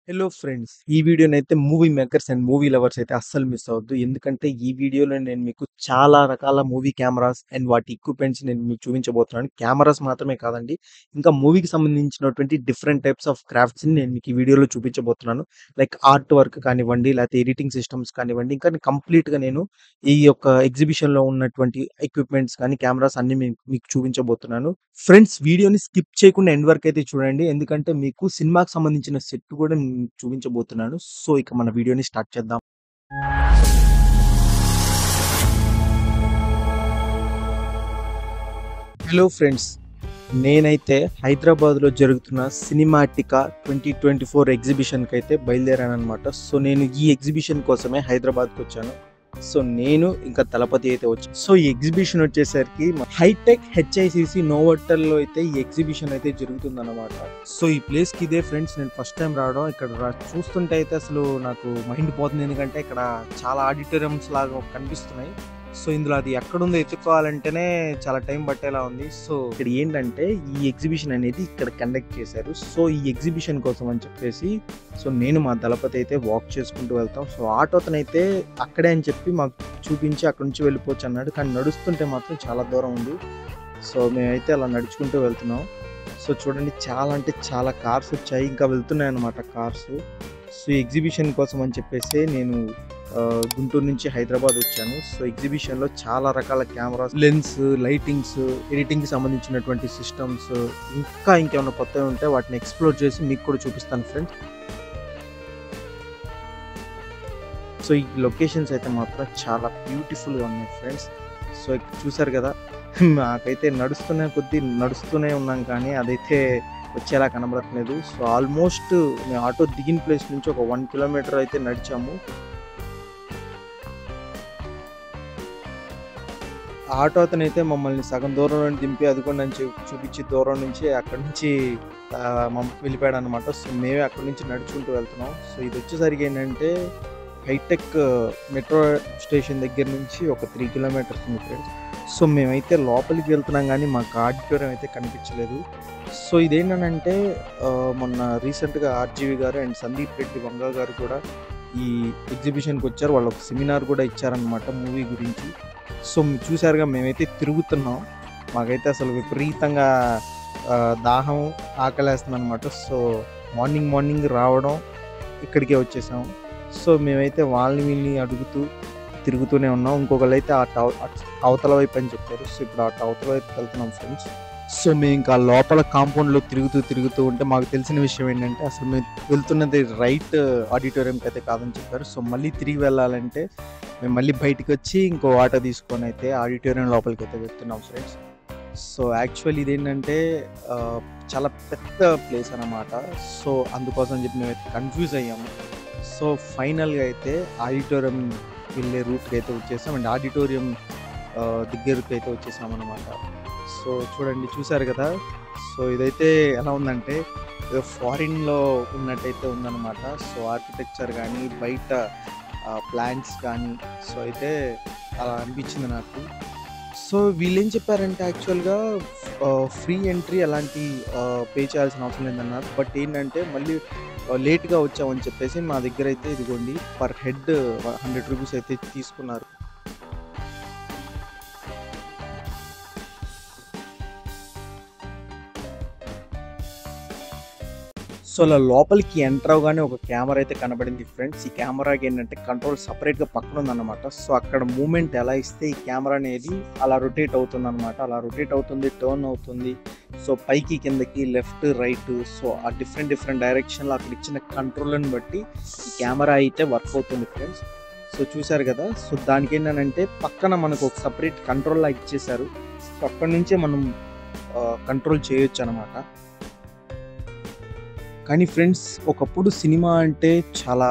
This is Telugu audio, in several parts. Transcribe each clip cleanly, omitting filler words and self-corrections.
Hello friends! ఈ వీడియోనైతే movie makers and movie lovers అయితే అస్సలు మిస్ అవ్వద్దు. ఎందుకంటే ఈ వీడియోలో నేను మీకు చాలా రకాల మూవీ కెమెరాస్ అండ్ వాటి ఎక్విప్‌మెంట్స్ నేను మీకు చూపించబోతున్నాను. కెమెరాస్ మాత్రమే కాదండి. ఇంకా మూవీకి సంబంధించినటువంటి డిఫరెంట్ టైప్స్ ఆఫ్ క్రాఫ్ట్స్‌ని నేను మీకు ఈ వీడియోలో చూపించబోతున్నాను. లైక్ ఆర్ట్ వర్క్ కానివ్వండి, లేకపోతే ఎడిటింగ్ సిస్టమ్స్ కానివ్వండి, ఇంకా కంప్లీట్‌గా నేను ఈ యొక్క ఎగ్జిబిషన్‌లో ఉన్నటువంటి ఎక్విప్‌మెంట్స్ కానీ, కెమెరాస్ అన్నీ మీకు చూపించబోతున్నాను. ఫ్రెండ్స్, వీడియోని స్కిప్ చేయకుండా ఎండ్ వరకు అయితే చూడండి. ఎందుకంటే మీకు సినిమాకి సంబంధించిన సెట్ కూడా నేను చూపించబోతున్నాను. సో ఇక మన వీడియోని స్టార్ట్ చేద్దాం. Hello friends! నేనైతే హైదరాబాద్‌లో జరుగుతున్న సినిమాటికా 2024 ఎగ్జిబిషన్‌కి అయితే బయలుదేరాననమాట. సో నేను ఈ ఎగ్జిబిషన్ కోసమే హైదరాబాద్‌కొచ్చాను. సో నేను ఇంకా దళపతి అయితే వచ్చాం. సో ఈ ఎగ్జిబిషన్ వచ్చేసరికి హైటెక్ హెచ్ఐసిసి నోవోటెల్‌లో అయితే ఈ ఎగ్జిబిషన్ అయితే జరుగుతుందన్నమాట. సో ఈ ప్లేస్‌కి ఇదే ఫ్రెండ్స్, నేను ఫస్ట్ టైం రావడం. ఇక్కడ చూస్తుంటే అయితే అసలు నాకు మైండ్ పోతుంది. ఎందుకంటే ఇక్కడ చాలా ఆడిటోరియంస్ లాగా కనిపిస్తున్నాయి. సో ఇందులో అది ఎక్కడుందో ఎత్తుక్కోవాలంటేనే చాలా టైం పట్టేలా ఉంది. సో ఇక్కడ ఏంటంటే ఈ ఎగ్జిబిషన్ అనేది ఇక్కడ కండక్ట్ చేశారు. సో ఈ ఎగ్జిబిషన్ కోసం అని చెప్పేసి సో నేను మా దళపతి అయితే వాక్ చేసుకుంటూ వెళ్తాం. సో ఆటోతనైతే అక్కడే అని చెప్పి మాకు చూపించి అక్కడి నుంచి వెళ్ళిపోవచ్చు అన్నాడు. కానీ నడుస్తుంటే మాత్రం చాలా దూరం ఉంది. సో మేమైతే అలా నడుచుకుంటూ వెళ్తున్నాం. సో చూడండి, చాలా అంటే చాలా కార్స్ వచ్చాయి, ఇంకా వెళ్తున్నాయి అన్నమాట కార్స్. సో ఎగ్జిబిషన్ కోసం అని చెప్పేసి నేను గుంటూరు నుంచి హైదరాబాద్ వచ్చాను. సో ఎగ్జిబిషన్లో చాలా రకాల కెమెరాస్, లెన్స్, లైటింగ్స్, ఎడిటింగ్కి సంబంధించినటువంటి సిస్టమ్స్, ఇంకా ఇంకేమైనా కొత్తవి ఉంటే వాటిని ఎక్స్ప్లోర్ చేసి మీకు కూడా చూపిస్తాను ఫ్రెండ్స్. సో ఈ లొకేషన్స్ అయితే మాత్రం చాలా బ్యూటిఫుల్గా ఉన్నాయి ఫ్రెండ్స్. సో ఇక్కడ చూసారు కదా, నాకైతే నడుస్తూనే ఉన్నాం, కానీ అదైతే వచ్చేలా కనబడట్లేదు. సో ఆల్మోస్ట్ మేము ఆటో దిగిన ప్లేస్ నుంచి ఒక 1 కిలోమీటర్ అయితే నడిచాము. ఆటో అతనైతే మమ్మల్ని సగం దూరంలో దింపి అది కూడా నన్ను చూపించి దూరం నుంచి అక్కడి నుంచి వెళ్ళిపోయాడు అనమాట. సో మేమే అక్కడి నుంచి నడుచుకుంటూ వెళ్తున్నాం. సో ఇది వచ్చేసరికి ఏంటంటే హైటెక్ మెట్రో స్టేషన్ దగ్గర నుంచి ఒక 3 కిలోమీటర్స్ ఉంది ఫ్రెండ్స్. సో మేమైతే లోపలికి వెళ్తున్నాం, కానీ మాకు ఆడిటోరియం అయితే కనిపించలేదు. సో ఇదేంటంటే మొన్న రీసెంట్గా ఆర్జీవి గారు అండ్ సందీప్ రెడ్డి వంగ గారు కూడా ఈ ఎగ్జిబిషన్కి వచ్చారు. వాళ్ళు ఒక సెమినార్ కూడా ఇచ్చారనమాట మూవీ గురించి. సో చూసారుగా, మేమైతే తిరుగుతున్నాం. మాకైతే అసలు విపరీతంగా దాహం, ఆకలేస్తుంది అనమాట. సో మార్నింగ్ రావడం, ఇక్కడికే వచ్చేసాము. సో మేమైతే వీళ్ళని అడుగుతూ తిరుగుతూనే ఉన్నాం. ఇంకొకళ్ళు అయితే అవతల వైపు అని చెప్పారు. సో ఇప్పుడు అవతల వైపు వెళ్తున్నాం ఫ్రెండ్స్. సో మేము ఇంకా లోపల కాంపౌండ్లో తిరుగుతూ ఉంటే మాకు తెలిసిన విషయం ఏంటంటే అసలు మేము వెళ్తున్నది రైట్ ఆడిటోరియంకి అయితే కాదని చెప్పారు. సో మళ్ళీ తిరిగి వెళ్ళాలంటే మేము మళ్ళీ బయటకు వచ్చి ఇంకో ఆటో తీసుకొని అయితే ఆడిటోరియం లోపలికి అయితే వెళ్తున్నాం ఫ్రెండ్స్. సో యాక్చువల్లీ ఇదేంటంటే చాలా పెద్ద ప్లేస్ అన్నమాట. సో అందుకోసం చెప్పి మేమైతే కన్ఫ్యూజ్ అయ్యాము. సో ఫైనల్గా అయితే ఆడిటోరియం వెళ్ళే రూట్కి అయితే వచ్చేసాం అండ్ ఆడిటోరియం దగ్గరికి అయితే వచ్చేసామన్నమాట. సో చూసారు కదా. సో ఇదైతే ఎలా ఉందంటే ఫారిన్లో ఉన్నట్టయితే ఉందన్నమాట. సో ఆర్కిటెక్చర్ కానీ, బయట ప్లాంట్స్ కానీ, సో అయితే అలా అనిపించింది నాకు. సో వీళ్ళు ఏం చెప్పారంటే యాక్చువల్గా ఫ్రీ ఎంట్రీ అలాంటి పే చేయాల్సిన అవసరం లేదన్నారు. బట్ ఏంటంటే మళ్ళీ లేట్గా వచ్చామని చెప్పేసి మా దగ్గర అయితే ఇదిగోండి పర్ హెడ్ 100 రూపీస్ అయితే తీసుకున్నారు. సో అలా లోపలికి ఎంటర్ అవగానే ఒక కెమెరా అయితే కనబడింది ఫ్రెండ్స్. ఈ కెమెరాకి ఏంటంటే కంట్రోల్ సపరేట్గా పక్కన ఉందన్నమాట. సో అక్కడ మూమెంట్ ఎలా ఇస్తే ఈ కెమెరా అనేది అలా రొటేట్ అవుతుంది అనమాట. అలా రొటేట్ అవుతుంది, టర్న్ అవుతుంది. సో పైకి, కిందకి, లెఫ్ట్, రైట్, సో ఆ డిఫరెంట్ డైరెక్షన్లో అక్కడ ఇచ్చిన కంట్రోల్ని బట్టి ఈ కెమెరా అయితే వర్క్ అవుతుంది ఫ్రెండ్స్. సో చూసారు కదా. సో దానికి ఏంటంటే పక్కన మనకు ఒక సపరేట్ కంట్రోల్ లాగా ఇచ్చేసారు. సో అక్కడి నుంచే మనం కంట్రోల్ చేయొచ్చు అనమాట. కానీ ఫ్రెండ్స్, ఒకప్పుడు సినిమా అంటే చాలా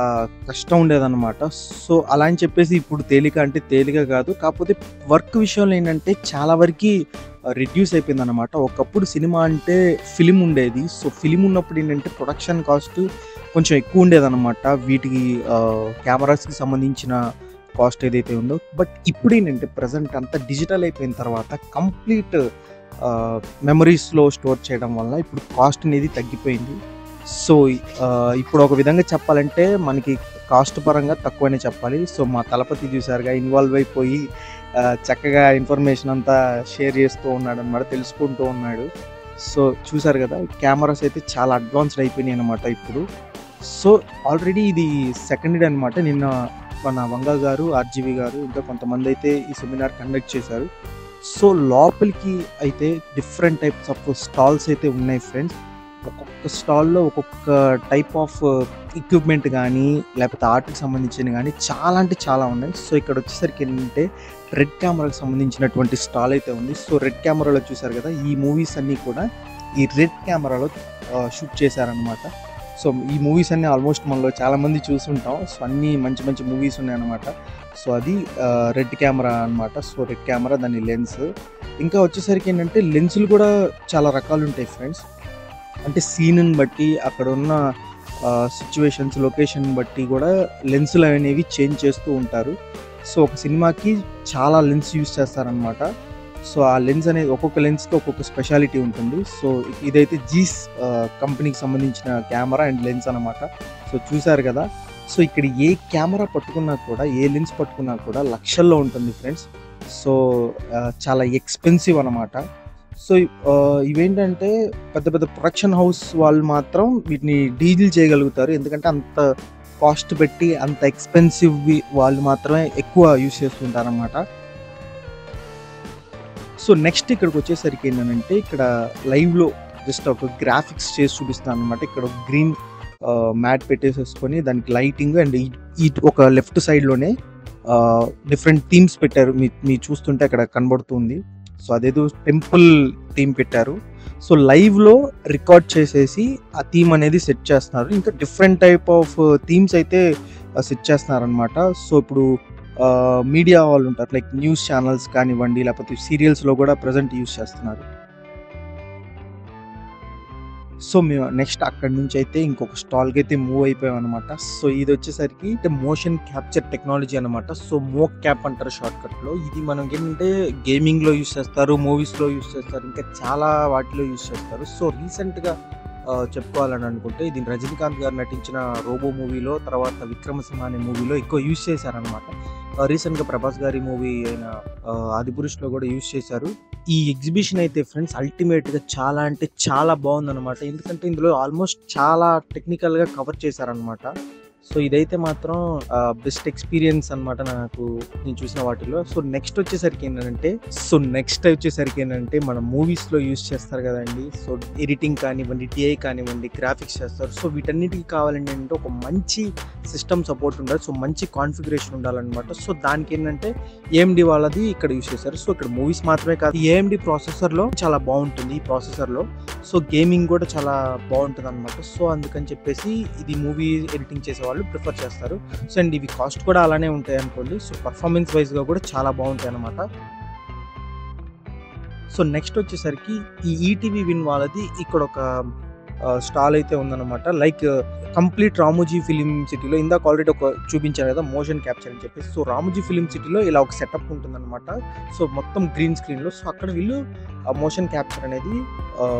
కష్టం ఉండేదన్నమాట. సో అలా అని చెప్పేసి ఇప్పుడు తేలిక అంటే తేలిక కాదు. కాకపోతే వర్క్ విషయంలో ఏంటంటే చాలా వరకు రిడ్యూస్ అయిపోయిందన్నమాట. ఒకప్పుడు సినిమా అంటే ఫిలిం ఉండేది. సో ఫిలిం ఉన్నప్పుడు ఏంటంటే ప్రొడక్షన్ కాస్ట్ కొంచెం ఎక్కువ ఉండేదన్నమాట. వీటికి కెమెరాస్కి సంబంధించిన కాస్ట్ ఏదైతే ఉందో. బట్ ఇప్పుడు ఏంటంటే ప్రజెంట్ అంతా డిజిటల్ అయిపోయిన తర్వాత కంప్లీట్ మెమరీస్లో స్టోర్ చేయడం వల్ల ఇప్పుడు కాస్ట్ అనేది తగ్గిపోయింది. సో, ఇప్పుడు ఒక విధంగా చెప్పాలంటే మనకి కాస్ట్ పరంగా తక్కువనే చెప్పాలి. సో, మా తలపతి చూసారుగా ఇన్వాల్వ్ అయిపోయి చక్కగా ఇన్ఫర్మేషన్ అంతా షేర్ చేస్తూ ఉన్నాడనమాట. తెలుసుకుంటూ ఉన్నాడు. సో, చూసారు కదా! కెమెరాస్ అయితే చాలా అడ్వాన్స్‌డ్ అయిపోయినాయనమాట ఇప్పుడు. సో, ఆల్రెడీ ఇది సెకండ్ డే అనమాట. నిన్న మన వంగా గారు, ఆర్‌జీవి గారు ఇంకా కొంతమందైతే ఈ సెమినార్ కండక్ట్ చేశారు. సో, లోపలికి అయితే డిఫరెంట్ టైప్స్ ఆఫ్ స్టాల్స్ అయితే ఉన్నాయి ఫ్రెండ్స్. ఒక్కొక్క స్టాల్‌లో ఒక్కొక్క టైప్ ఆఫ్ ఎక్విప్‌మెంట్ గానీ, లేపోతే ఆర్ట్‌కి సంబంధించినవి గానీ చాలా అంటే చాలా ఉన్నాయి. సో, ఇక్కడొచ్చేసరికి ఏంటంటే రెడ్ కెమెరాకి సంబంధించినటువంటి స్టాల్ అయితే ఉంది. సో, రెడ్ కెమెరాలో చూసారు కదా! ఈ మూవీస్ అన్నీ కూడా ఈ రెడ్ కెమెరాలో షూట్ చేశారనమాట. సో, ఈ మూవీస్ అన్నీ ఆల్మోస్ట్ మనలో చాలామంది చూసుంటాం. సో, అన్నీ మంచి మంచి మూవీస్ ఉన్నాయన్నమాట. సో, అది రెడ్ కెమెరా అనమాట. సో, రెడ్ కెమెరా దాని లెన్స్. ఇంకా వచ్చేసరికి ఏంటంటే లెన్సులు కూడా చాలా రకాలుంటాయి ఫ్రెండ్స్. అంటే సీన్‌ని బట్టి అక్కడున్న సిట్యుయేషన్స్, లొకేషన్ బట్టి కూడా లెన్సులు అనేవి చేంజ్ చేస్తూ ఉంటారు. సో, ఒక సినిమాకి చాలా లెన్స్ యూజ్ చేస్తారనమాట. సో, ఆ లెన్స్ అనేది ఒక్కొక్క లెన్స్‌కి ఒక్కొక్క స్పెషాలిటీ ఉంటుంది. సో, ఇదైతే జీస్ కంపెనీకి సంబంధించిన కెమెరా అండ్ లెన్స్ అనమాట. సో, చూసారు కదా! సో, ఇక్కడ ఏ కెమెరా పట్టుకున్నా కూడా, ఏ లెన్స్ పట్టుకున్నా కూడా లక్షల్లో ఉంటుంది ఫ్రెండ్స్. సో, చాలా ఎక్స్‌పెన్సివ్ అనమాట. సో, ఇవేంటంటే పెద్ద పెద్ద ప్రొడక్షన్ హౌస్ వాళ్ళు మాత్రం వీటిని డీల్ చేయగలుగుతారు. ఎందుకంటే అంత కాస్ట్ పెట్టి అంత ఎక్స్‌పెన్సివ్‌వి వాళ్ళు మాత్రమే ఎక్కువ యూజ్ చేస్తుంటారనమాట. సో, నెక్స్ట్ ఇక్కడికొచ్చేసరికి ఏంటనంటే ఇక్కడ లైవ్‌లో జస్ట్ ఒక గ్రాఫిక్స్ చేసి చూపిస్తున్నాననమాట. ఇక్కడ ఒక గ్రీన్ మ్యాట్ పెట్టేసేసుకొని దానికి లైటింగ్ అండ్ ఒక లెఫ్ట్ సైడ్‌లోనే డిఫరెంట్ థీమ్స్ పెట్టారు. మీరు చూస్తుంటే అక్కడ కనబడుతుంది. సో, అదేదో టెంపుల్ థీమ్ పెట్టారు. సో, లైవ్‌లో రికార్డ్ చేసేసి ఆ థీమ్ అనేది సెట్ చేస్తున్నారు. ఇంకా డిఫరెంట్ టైప్ ఆఫ్ థీమ్స్ అయితే సెట్ చేస్తున్నారనమాట. సో, ఇప్పుడు మీడియా వాళ్ళు ఉంటారు. లైక్ న్యూస్ ఛానల్స్ కానివ్వండి, లేకపోతే సీరియల్స్‌లో కూడా ప్రెజెంట్ యూజ్ చేస్తున్నారు. సో, మేము నెక్స్ట్ అక్కడి నుంచి అయితే ఇంకొక స్టాల్‌కి అయితే మూవ్ అయిపోయామనమాట. సో, ఇదొచ్చేసరికి మోషన్ క్యాప్చర్ టెక్నాలజీ అనమాట. సో, మోక్ క్యాప్ అంటారు షార్ట్‌కట్‌లో. ఇది మనకేంటంటే గేమింగ్‌లో యూజ్ చేస్తారు, మూవీస్‌లో యూజ్ చేస్తారు, ఇంకా చాలా వాటిలో యూజ్ చేస్తారు. సో, రీసెంట్‌గా చెప్పుకోవాలని అనుకుంటే ఇది రజనీకాంత్ గారు నటించిన 'రోబో' మూవీలో, తర్వాత 'విక్రమసింహ' అనే మూవీలో ఎక్కువ యూజ్ చేశారనమాట. రీసెంట్‌గా ప్రభాస్ గారి మూవీ అయిన 'ఆదిపురుష్'లో కూడా యూజ్ చేశారు. ఈ ఎగ్జిబిషన్ అయితే ఫ్రెండ్స్ అల్టిమేట్‌గా చాలా అంటే చాలా బాగుందనమాట. ఎందుకంటే ఇందులో ఆల్మోస్ట్ చాలా టెక్నికల్‌గా కవర్ చేశారనమాట. సో, ఇదైతే మాత్రం బెస్ట్ ఎక్స్‌పీరియన్స్ అనమాట నాకు నేను చూసిన వాటిలో. సో, నెక్స్ట్ వచ్చేసరికి ఏంటంటే మన మూవీస్‌లో యూజ్ చేస్తారు కదండీ. సో, ఎడిటింగ్ కానివ్వండి, టీఐ కానివ్వండి, గ్రాఫిక్స్ చేస్తారు. సో, వీటన్నిటికి కావాలంటే అంటే ఒక మంచి సిస్టమ్ సపోర్ట్ ఉండాలి. సో, మంచి కాన్ఫిగరేషన్ ఉండాలనమాట. సో, దానికేంటంటే ఏఎండీ వాళ్ళది ఇక్కడ యూజ్ చేశారు. సో, ఇక్కడ మూవీస్ మాత్రమే కాదు, ఏఎండీ ప్రాసెసర్‌లో చాలా బాగుంటుంది. ఈ ప్రాసెసర్‌లో సో, గేమింగ్ కూడా చాలా బాగుంటుందనమాట. సో, అందుకని చెప్పేసి ఇది మూవీ ఎడిటింగ్ చేసేవాళ్ళు ప్రిఫర్ చేస్తారు. సో, అండ్ ఇవి కాస్ట్ కూడా అలానే ఉంటాయి అనుకోండి. సో, పర్ఫార్మెన్స్ వైజ్‌గా కూడా చాలా బాగుంటాయి అన్నమాట. సో, నెక్స్ట్ వచ్చేసరికి ఈ ఈటీవీ విన్ వాళ్ళది ఇక్కడ ఒక స్టాల్ అయితే ఉందన్నమాట. లైక్ కంప్లీట్ రామోజీ ఫిలిం సిటీలో ఇందాక ఆల్రెడీ ఒక చూపించాను కదా మోషన్ క్యాప్చర్ అని చెప్పేసి. సో, రామోజీ ఫిలిం సిటీలో ఇలా ఒక సెటప్ ఉంటుందన్నమాట. సో, మొత్తం గ్రీన్ స్క్రీన్‌లో. సో, అక్కడ వీళ్ళు మోషన్ క్యాప్చర్ అనేది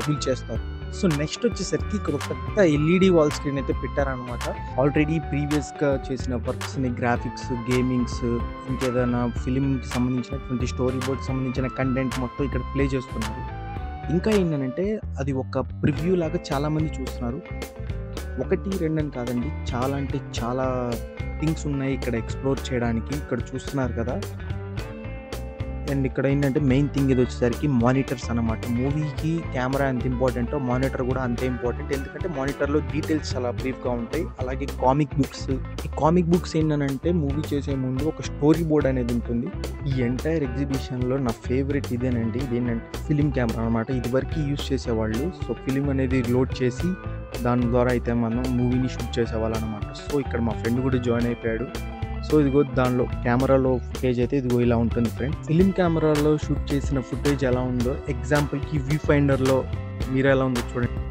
వీళ్ళు చేస్తారు. సో, నెక్స్ట్ వచ్చేసరికి ఇక్కడ ఒక పెద్ద ఎల్ఈడీ వాల్ స్క్రీన్ అయితే పెట్టారనమాట. ఆల్రెడీ ప్రీవియస్‌గా చేసిన వర్క్స్‌ని, గ్రాఫిక్స్, గేమింగ్స్, ఇంకేదైనా ఫిలింకి సంబంధించినటువంటి స్టోరీ బోర్డ్కి సంబంధించిన కంటెంట్ మొత్తం ఇక్కడ ప్లే చేస్తున్నారు. ఇంకా ఏంటంటే అది ఒక ప్రివ్యూ లాగా చాలామంది చూస్తున్నారు. 1, 2 అని కాదండి. చాలా అంటే చాలా థింగ్స్ ఉన్నాయి ఇక్కడ ఎక్స్‌ప్లోర్ చేయడానికి. ఇక్కడ చూస్తున్నారు కదా! అండ్ ఇక్కడ ఏంటంటే మెయిన్ థింగ్ ఇది వచ్చేసరికి మానిటర్స్ అనమాట. మూవీకి కెమెరా ఎంత ఇంపార్టెంటో మానిటర్ కూడా అంతే ఇంపార్టెంట్. ఎందుకంటే మానిటర్‌లో డీటెయిల్స్ చాలా బ్రీఫ్‌గా ఉంటాయి. అలాగే కామిక్ బుక్స్. ఈ కామిక్ బుక్స్ ఏంటంటే మూవీ చేసే ముందు ఒక స్టోరీ బోర్డ్ అనేది ఉంటుంది. ఈ ఎంటైర్ ఎగ్జిబిషన్‌లో నా ఫేవరెట్ ఇదేనండి. ఇదేంటంటే ఫిలిం కెమెరా అనమాట. ఇదివరకు యూజ్ చేసేవాళ్ళు. సో, ఫిలిం అనేది లోడ్ చేసి దాని ద్వారా అయితే మనం మూవీని షూట్ చేసేవాళ్ళనమాట. సో, ఇక్కడ మా ఫ్రెండ్ కూడా జాయిన్ అయిపోయాడు. సో, ఇదిగో దానిలో కెమెరాలో ఫుటేజ్ అయితే ఇదిగో ఇలా ఉంటుంది ఫ్రెండ్స్. ఫిలిం కెమెరాలో షూట్ చేసిన ఫుటేజ్ ఎలా ఉందో ఎగ్జాంపుల్‌కి వ్యూ ఫైండర్‌లో మీరు ఎలా ఉందో చూడండి.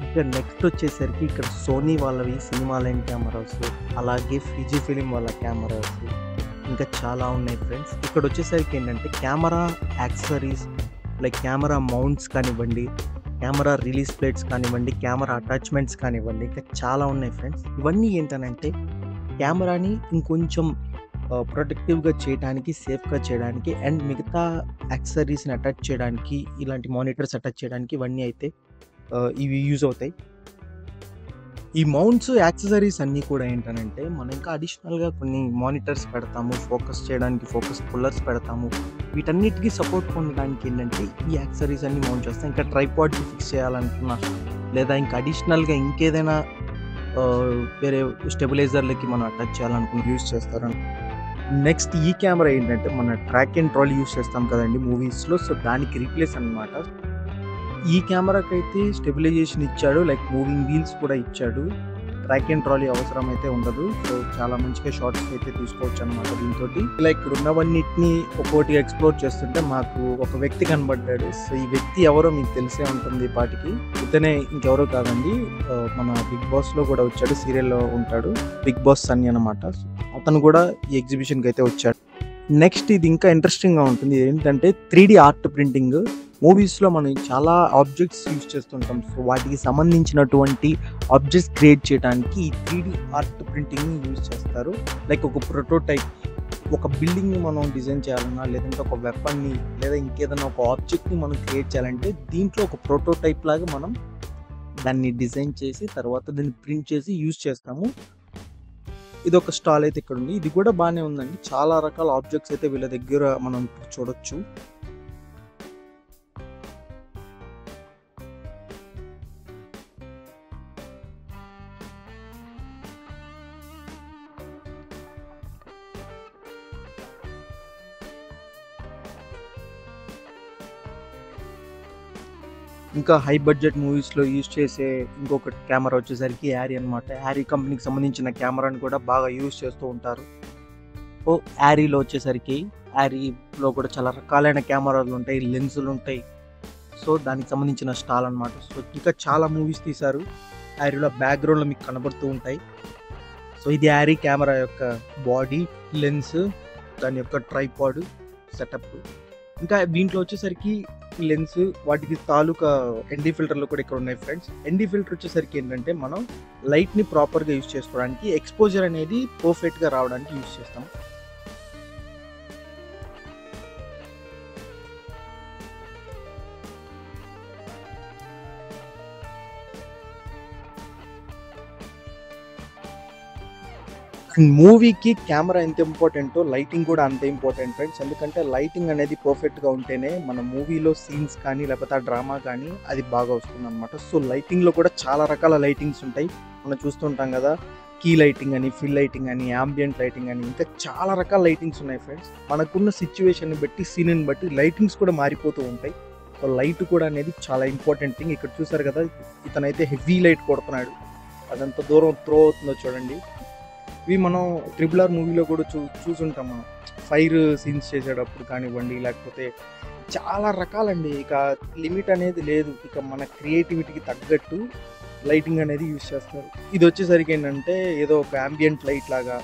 ఇంకా నెక్స్ట్ వచ్చేసరికి ఇక్కడ సోనీ వాళ్ళవి సినిమా లైన్ కెమెరాస్, అలాగే ఫిజీ ఫిలిం వాళ్ళ కెమెరాస్ ఇంకా చాలా ఉన్నాయి ఫ్రెండ్స్. ఇక్కడ వచ్చేసరికి ఏంటంటే camera accessories like camera mounts కానివ్వండి, కెమెరా రిలీజ్ ప్లేట్స్ కానివ్వండి, కెమెరా అటాచ్మెంట్స్ కానివ్వండి, ఇంకా చాలా ఉన్నాయి ఫ్రెండ్స్. ఇవన్నీ ఏంటనంటే కెమెరాని ఇంకొంచెం ప్రొటెక్టివ్‌గా చేయడానికి, సేఫ్‌గా చేయడానికి అండ్ మిగతా యాక్సెసరీస్‌ని అటాచ్ చేయడానికి, ఇలాంటి మానిటర్స్ అటాచ్ చేయడానికి ఇవన్నీ అయితే ఇవి యూజ్ అవుతాయి. ఈ మౌంట్స్, యాక్సెసరీస్ అన్నీ కూడా ఏంటనంటే మనం ఇంకా అడిషనల్‌గా కొన్ని మానిటర్స్ పెడతాము. ఫోకస్ చేయడానికి ఫోకస్ పుల్లర్స్ పెడతాము. వీటన్నిటికి సపోర్ట్ పొందడానికి ఏంటంటే ఈ యాక్సెసరీస్ అన్నీ మౌంట్ చేస్తాం. ఇంకా ట్రైపాడ్‌కి ఫిక్స్ చేయాలనుకున్నా లేదా ఇంకా అడిషనల్‌గా ఇంకేదైనా వేరే స్టెబిలైజర్‌లకి మనం అటాచ్ చేయాలనుకున్న యూజ్ చేస్తారు. నెక్స్ట్ ఈ కెమెరా ఏంటంటే మన ట్రాక్ అండ్ ట్రాలీ యూజ్ చేస్తాం కదండీ మూవీస్‌లో. సో దానికి రీప్లేస్ అన్నమాట. ఈ కెమెరాకైతే స్టెబిలైజేషన్ ఇచ్చాడు. లైక్ మూవింగ్ వీల్స్ కూడా ఇచ్చాడు. ట్రాక్ అండ్ ట్రాలీ అవసరం అయితే ఉండదు. సో చాలా మంచిగా షాట్స్ అయితే తీసుకోవచ్చనమాట దీనితోటి. ఇలా ఇక్కడ ఉన్నవన్నిటిని ఒక్కోటి ఎక్స్‌ప్లోర్ చేస్తుంటే మాకు ఒక వ్యక్తి కనబడ్డాడు. సో ఈ వ్యక్తి ఎవరో మీకు తెలిసే ఉంటుంది ఈ పాటికి. ఇతనే ఇంకెవరో కాదండి, మన 'బిగ్ బాస్‌లో' కూడా వచ్చాడు. సీరియల్‌లో ఉంటాడు. 'బిగ్ బాస్ సన్నీ' అనమాట. అతను కూడా ఈ ఎగ్జిబిషన్‌కైతే వచ్చాడు. నెక్స్ట్ ఇది ఇంకా ఇంట్రెస్టింగ్‌గా ఉంటుంది. ఏంటంటే 3D ఆర్ట్ ప్రింటింగ్. మూవీస్‌లో మనం చాలా ఆబ్జెక్ట్స్ యూజ్ చేస్తుంటాం. సో వాటికి సంబంధించినటువంటి ఆబ్జెక్ట్స్ క్రియేట్ చేయడానికి ఈ 3D ఆర్ట్ ప్రింటింగ్‌ని యూజ్ చేస్తారు. లైక్ ఒక ప్రోటోటైప్, ఒక బిల్డింగ్‌ని మనం డిజైన్ చేయాలన్నా, లేదంటే ఒక వెపన్‌ని లేదా ఇంకేదైనా ఒక ఆబ్జెక్ట్‌ని మనం క్రియేట్ చేయాలంటే దీంట్లో ఒక ప్రోటోటైప్ లాగా మనం దాన్ని డిజైన్ చేసి తర్వాత దాన్ని ప్రింట్ చేసి యూజ్ చేస్తాము. ఇదొక స్టాల్ అయితే ఇక్కడ ఉంది. ఇది కూడా బానే ఉందండి. చాలా రకాల ఆబ్జెక్ట్స్ అయితే వీళ్ళ దగ్గర మనం చూడొచ్చు. ఇంకా హై బడ్జెట్ మూవీస్‌లో యూజ్ చేసే ఇంకొక కెమెరా వచ్చేసరికి యారీ అనమాట. యారీ కంపెనీకి సంబంధించిన కెమెరాని కూడా బాగా యూజ్ చేస్తూ ఉంటారు. సో యారీలో వచ్చేసరికి యారీలో కూడా చాలా రకాలైన కెమెరాలు ఉంటాయి, లెన్సులు ఉంటాయి. సో దానికి సంబంధించిన స్టాల్ అనమాట. సో ఇంకా చాలా మూవీస్ తీశారు. యారీలో బ్యాక్‌గ్రౌండ్‌లో మీకు కనబడుతూ ఉంటాయి. సో ఇది యారీ కెమెరా యొక్క బాడీ, లెన్స్, దాని యొక్క ట్రైపాడ్ సెటప్. ఇంకా దీంట్లో వచ్చేసరికి లెన్స్, వాటికి తాలూకా ఎన్డీ ఫిల్టర్లు కూడా ఇక్కడ ఉన్నాయి ఫ్రెండ్స్. ఎన్డీ ఫిల్టర్ వచ్చేసరికి ఏంటంటే మనం లైట్‌ని ప్రాపర్‌గా యూజ్ చేసుకోవడానికి, ఎక్స్‌పోజర్ అనేది పర్ఫెక్ట్‌గా రావడానికి యూజ్ చేస్తాం. మూవీకి కెమెరా ఎంత ఇంపార్టెంటో లైటింగ్ కూడా అంతే ఇంపార్టెంట్ ఫ్రెండ్స్. ఎందుకంటే లైటింగ్ అనేది పర్ఫెక్ట్‌గా ఉంటేనే మన మూవీలో సీన్స్ కానీ లేకపోతే ఆ డ్రామా కానీ అది బాగా వస్తుందన్నమాట. సో లైటింగ్‌లో కూడా చాలా రకాల లైటింగ్స్ ఉంటాయి. మనం చూస్తుంటాం కదా, కీ లైటింగ్ అని, ఫిల్ లైటింగ్ అని, యాంబియంట్ లైటింగ్ అని, ఇంకా చాలా రకాల లైటింగ్స్ ఉన్నాయి ఫ్రెండ్స్. మనకున్న సిచ్యువేషన్‌ని బట్టి, సీన్‌ని బట్టి లైటింగ్స్ కూడా మారిపోతూ ఉంటాయి. సో లైట్ కూడా అనేది చాలా ఇంపార్టెంట్ థింగ్. ఇక్కడ చూసారు కదా, ఇతనైతే హెవీ లైట్ కొడుతున్నాడు. అదంత దూరం త్రో అవుతుందో చూడండి. ఇవి మనం 'ట్రిపుల్ ఆర్' మూవీలో కూడా చూసుంటాం మనం. ఫైర్ సీన్స్ చేసేటప్పుడు కానివ్వండి, లేకపోతే చాలా రకాలండి. ఇక లిమిట్ అనేది లేదు. ఇక మన క్రియేటివిటీకి తగ్గట్టు లైటింగ్ అనేది యూజ్ చేస్తారు. ఇది వచ్చేసరికి ఏంటంటే ఏదో ఒక యాంబియంట్ లైట్ లాగా,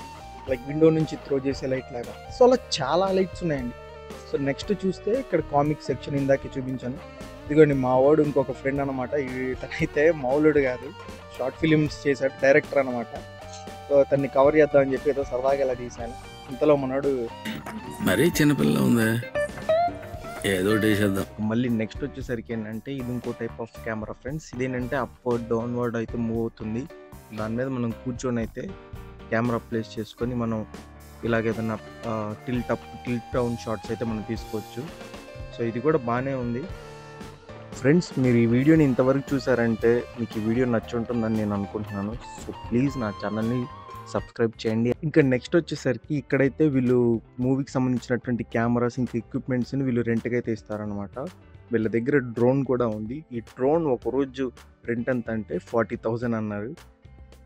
లైక్ విండో నుంచి త్రో చేసే లైట్ లాగా. సో అలా చాలా లైట్స్ ఉన్నాయండి. సో నెక్స్ట్ చూస్తే ఇక్కడ కామిక్ సెక్షన్ ఇందాకే చూపించాను. ఇదిగోండి మా వాడు ఇంకొక ఫ్రెండ్ అనమాట. ఇతనైతే మౌలుడు కాదు, షార్ట్ ఫిలిమ్స్ చేశాడు, డైరెక్టర్ అనమాట. సో అతన్ని కవర్ చేద్దామని చెప్పి ఏదో సరదాగా ఇలా తీశాను. ఇంతలో మనోడు మరీ చిన్నపిల్ల ఉందా, ఏదో చేద్దాం. మళ్ళీ నెక్స్ట్ వచ్చేసరికి ఏంటంటే ఇది ఇంకో టైప్ ఆఫ్ కెమెరా ఫ్రెండ్స్. ఇదేంటంటే అప్వర్డ్ డౌన్వర్డ్ అయితే మూవ్ అవుతుంది. దాని మీద మనం కూర్చొని అయితే కెమెరా ప్లేస్ చేసుకొని మనం ఇలాగేదన్నా టిల్ట్ డౌన్ షాట్స్ అయితే మనం తీసుకోవచ్చు. సో ఇది కూడా బాగానే ఉంది ఫ్రెండ్స్. మీరు ఈ వీడియోని ఇంతవరకు చూసారంటే మీకు ఈ వీడియో నచ్చి ఉంటుందని నేను అనుకుంటున్నాను. సో ప్లీజ్ నా ఛానల్ని సబ్స్క్రైబ్ చేయండి. ఇంకా నెక్స్ట్ వచ్చేసరికి ఇక్కడైతే వీళ్ళు మూవీకి సంబంధించినటువంటి కెమెరాస్, ఇంకా ఎక్విప్మెంట్స్ని వీళ్ళు రెంట్కి అయితే ఇస్తారనమాట. వీళ్ళ దగ్గర డ్రోన్ కూడా ఉంది. ఈ డ్రోన్ ఒకరోజు రెంట్ ఎంత అంటే 40,000 అన్నారు.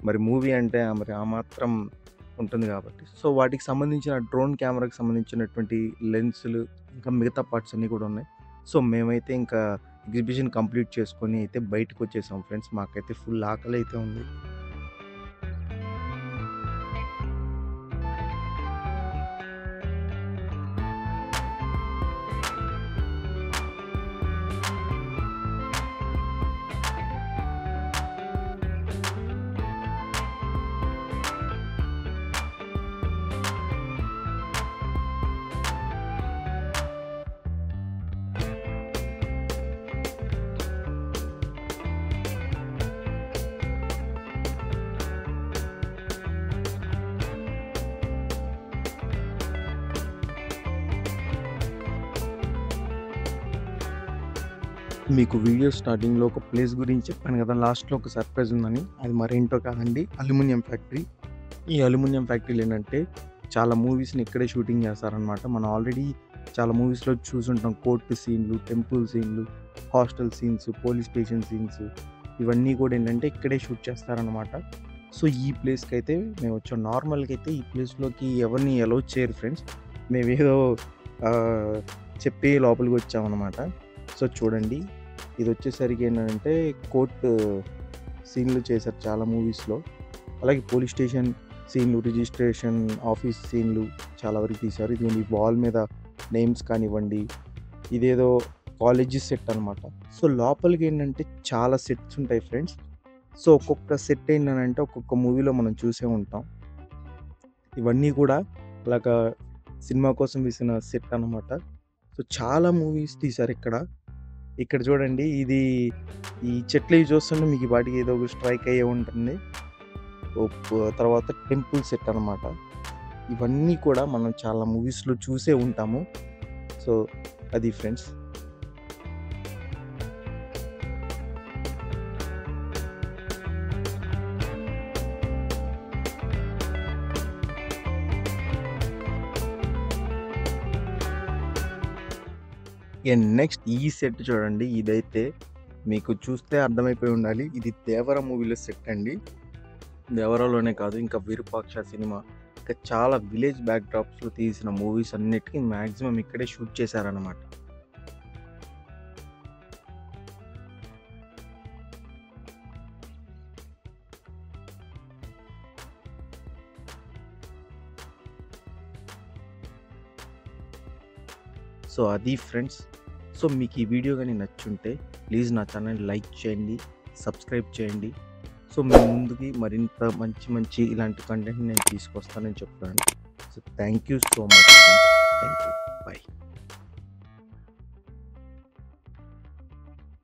మరి మూవీ అంటే మరి ఆ మాత్రం ఉంటుంది కాబట్టి, సో వాటికి సంబంధించిన డ్రోన్ కెమెరాకి సంబంధించినటువంటి లెన్సులు, ఇంకా మిగతా పార్ట్స్ అన్నీ కూడా ఉన్నాయి. సో మేమైతే ఇంకా ఎగ్జిబిషన్ కంప్లీట్ చేసుకొని అయితే బయటకు వచ్చేసాం ఫ్రెండ్స్. మాకైతే ఫుల్ ఆకలి అయితే ఉంది. మీకు వీడియో స్టార్టింగ్లో ఒక ప్లేస్ గురించి చెప్పాను కదా, లాస్ట్లో ఒక సర్ప్రైజ్ ఉందని. అది మరేంటో కాదండి, అల్యూమినియం ఫ్యాక్టరీ. ఈ అల్యూమినియం ఫ్యాక్టరీలు ఏంటంటే చాలా మూవీస్ని ఇక్కడే షూటింగ్ చేస్తారనమాట. మనం ఆల్రెడీ చాలా మూవీస్లో చూసుంటాం. కోర్టు సీన్లు, టెంపుల్ సీన్లు, hostel scenes, police station scenes, ఇవన్నీ కూడా ఏంటంటే ఇక్కడే షూట్ చేస్తారనమాట. సో ఈ ప్లేస్కి అయితే మేము వచ్చాం. నార్మల్గా అయితే ఈ ప్లేస్లోకి ఎవరిని అలౌ చేయరు ఫ్రెండ్స్. మేమేదో చెప్పి లోపలికి వచ్చామన్నమాట. సో చూడండి, ఇది వచ్చేసరికి ఏంటంటే కోర్ట్ సీన్లు చేశారు చాలా మూవీస్లో. అలాగే పోలీస్ స్టేషన్ సీన్లు, రిజిస్ట్రేషన్ ఆఫీస్ సీన్లు చాలా వరకు తీశారు. ఇది వాల్ మీద నేమ్స్ కానివ్వండి, ఇదేదో కాలేజీ సెట్ అనమాట. సో లోపలికి ఏంటంటే చాలా సెట్స్ ఉంటాయి ఫ్రెండ్స్. సో ఒక్కొక్క సెట్ ఏంటంటే ఒక్కొక్క మూవీలో మనం చూసే ఉంటాం. ఇవన్నీ కూడా అలాగా సినిమా కోసం వేసిన సెట్ అనమాట. సో చాలా మూవీస్ తీశారు ఇక్కడ. ఇక్కడ చూడండి, ఇది ఈ చెట్లు ఇవి చూస్తుంటే మీకు వాటికి ఏదో ఒక స్ట్రైక్ అయ్యే ఉంటుంది. తర్వాత టెంపుల్ సెట్ అనమాట. ఇవన్నీ కూడా మనం చాలా మూవీస్లో చూసే ఉంటాము. సో అది ఫ్రెండ్స్. నెక్స్ట్ ఈ సెట్ చూడండి, ఇదైతే మీకు చూస్తే అర్థమైపోయి ఉండాలి. ఇది దేవర మూవీలో సెట్ అండి. దేవరలోనే కాదు, ఇంకా విరూపాక్ష సినిమా, ఇంకా చాలా విలేజ్ బ్యాక్డ్రాప్స్లో తీసిన మూవీస్ అన్నిటికీ మ్యాక్సిమం ఇక్కడే షూట్ చేశారనమాట. సో అది ఫ్రెండ్స్. సో మీకు ఈ వీడియో కానీ నచ్చుంటే ప్లీజ్ నా ఛానల్ లైక్ చేయండి, సబ్స్క్రైబ్ చేయండి. సో మీ ముందుకి మరింత మంచి మంచి ఇలాంటి కంటెంట్ నేను తీసుకొస్తానని చెప్తాను. So thank you so much. Thank you. Bye.